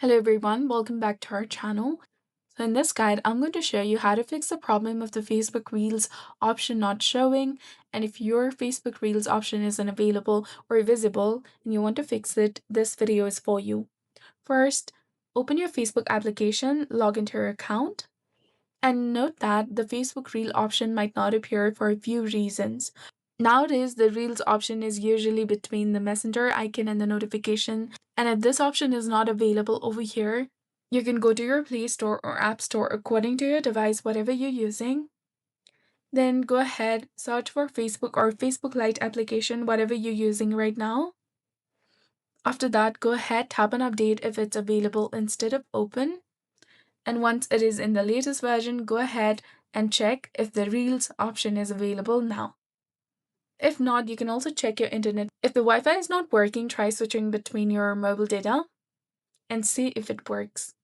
Hello everyone, welcome back to our channel. So in this guide, I'm going to show you how to fix the problem of the Facebook Reels option not showing, and if your Facebook Reels option isn't available or visible and you want to fix it, this video is for you. First, open your Facebook application, log into your account, and note that the Facebook Reel option might not appear for a few reasons. Nowadays, the Reels option is usually between the messenger icon and the notification. And if this option is not available over here, you can go to your Play Store or App Store according to your device, whatever you're using. Then go ahead, search for Facebook or Facebook Lite application, whatever you're using right now. After that, go ahead, tap on update if it's available instead of open. And once it is in the latest version, go ahead and check if the Reels option is available now. If not, you can also check your internet. If the Wi-Fi is not working, try switching between your mobile data and see if it works.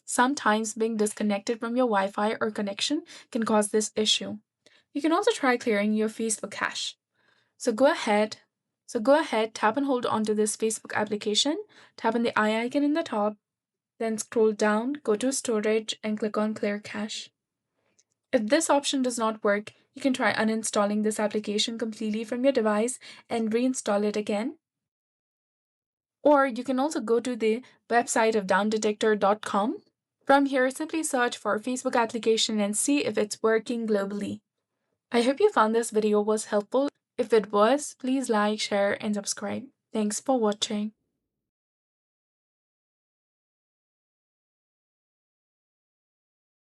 Sometimes being disconnected from your Wi-Fi or connection can cause this issue. You can also try clearing your Facebook cache. So go ahead, tap and hold onto this Facebook application, tap on the eye icon in the top, then scroll down, go to storage and click on clear cache. If this option does not work, you can try uninstalling this application completely from your device and reinstall it again. Or you can also go to the website of downdetector.com. From here, simply search for Facebook application and see if it's working globally. I hope you found this video was helpful. If it was, please like, share, and subscribe. Thanks for watching.